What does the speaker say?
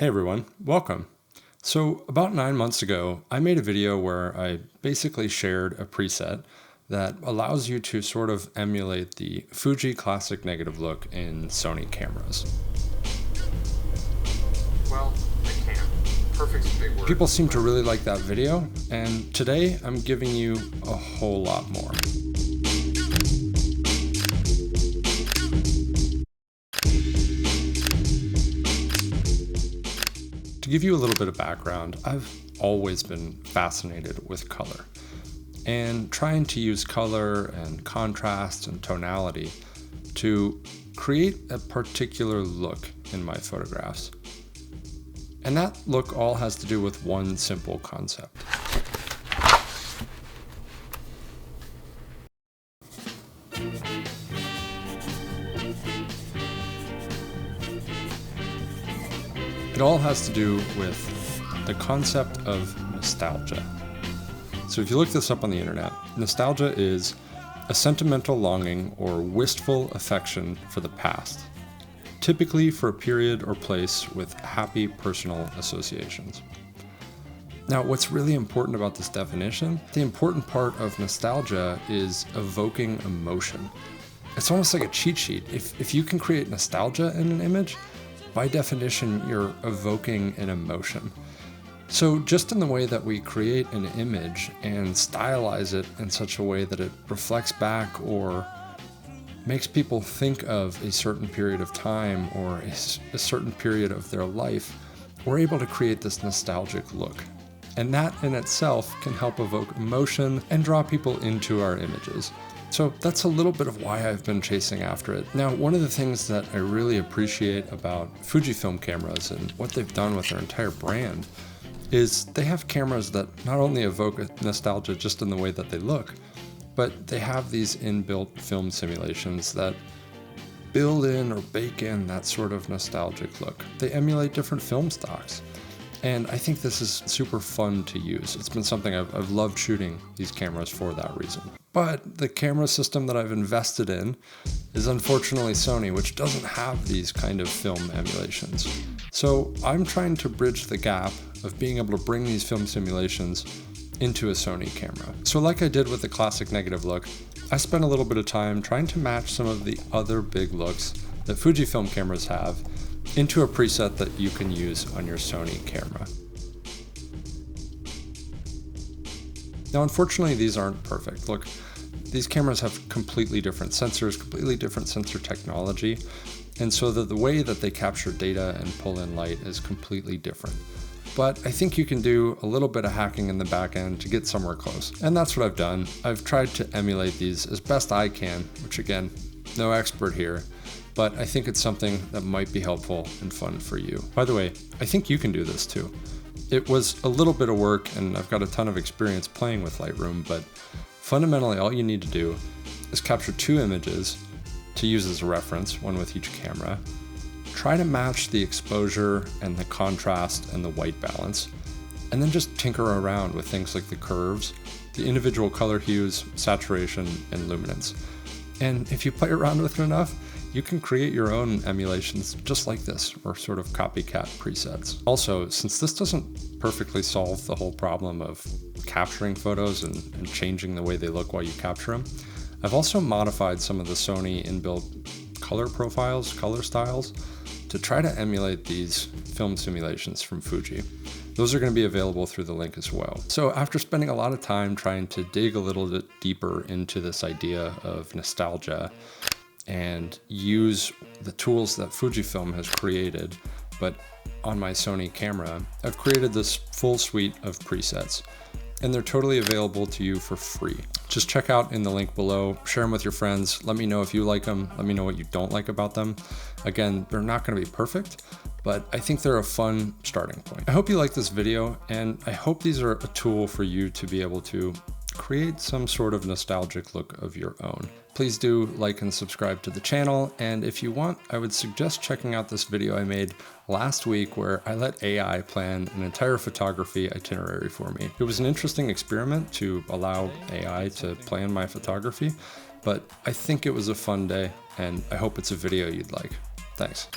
Hey everyone, welcome. So about 9 months ago, I made a video where I basically shared a preset that allows you to sort of emulate the Fuji classic negative look in Sony cameras. Well, I can. Perfect's a big word. People seem to really like that video, and today I'm giving you a whole lot more. To give you a little bit of background, I've always been fascinated with color and trying to use color and contrast and tonality to create a particular look in my photographs. And that look all has to do with one simple concept. It all has to do with the concept of nostalgia. So if you look this up on the internet, nostalgia is a sentimental longing or wistful affection for the past, typically for a period or place with happy personal associations. Now, what's really important about this definition, the important part of nostalgia is evoking emotion. It's almost like a cheat sheet. If you can create nostalgia in an image, by definition, you're evoking an emotion. So just in the way that we create an image and stylize it in such a way that it reflects back or makes people think of a certain period of time or a certain period of their life, we're able to create this nostalgic look. And that in itself can help evoke emotion and draw people into our images. So that's a little bit of why I've been chasing after it. Now, one of the things that I really appreciate about Fujifilm cameras and what they've done with their entire brand is they have cameras that not only evoke nostalgia just in the way that they look, but they have these inbuilt film simulations that build in or bake in that sort of nostalgic look. They emulate different film stocks. And I think this is super fun to use. It's been something I've loved shooting these cameras for that reason. But the camera system that I've invested in is unfortunately Sony, which doesn't have these kind of film emulations. So I'm trying to bridge the gap of being able to bring these film simulations into a Sony camera. So like I did with the classic negative look, I spent a little bit of time trying to match some of the other big looks that Fujifilm cameras have into a preset that you can use on your Sony camera. Now, unfortunately, these aren't perfect. Look, these cameras have completely different sensors, completely different sensor technology, and so the way that they capture data and pull in light is completely different. But I think you can do a little bit of hacking in the back end to get somewhere close. And that's what I've done. I've tried to emulate these as best I can, which again, no expert here, but I think it's something that might be helpful and fun for you. By the way, I think you can do this too. It was a little bit of work and I've got a ton of experience playing with Lightroom, but fundamentally all you need to do is capture 2 images to use as a reference, one with each camera. Try to match the exposure and the contrast and the white balance, and then just tinker around with things like the curves, the individual color hues, saturation, and luminance. And if you play around with it enough, you can create your own emulations just like this, or sort of copycat presets. Also, since this doesn't perfectly solve the whole problem of capturing photos and changing the way they look while you capture them, I've also modified some of the Sony inbuilt color profiles, color styles, to try to emulate these film simulations from Fuji. Those are going to be available through the link as well. So after spending a lot of time trying to dig a little bit deeper into this idea of nostalgia and use the tools that Fujifilm has created, but on my Sony camera, I've created this full suite of presets, and they're totally available to you for free. Just check out in the link below, share them with your friends, let me know if you like them, let me know what you don't like about them. Again, they're not gonna be perfect, but I think they're a fun starting point. I hope you like this video, and I hope these are a tool for you to be able to create some sort of nostalgic look of your own. Please do like and subscribe to the channel, and if you want, I would suggest checking out this video I made last week where I let AI plan an entire photography itinerary for me. It was an interesting experiment to allow AI to plan my photography, but I think it was a fun day, and I hope it's a video you'd like. Thanks.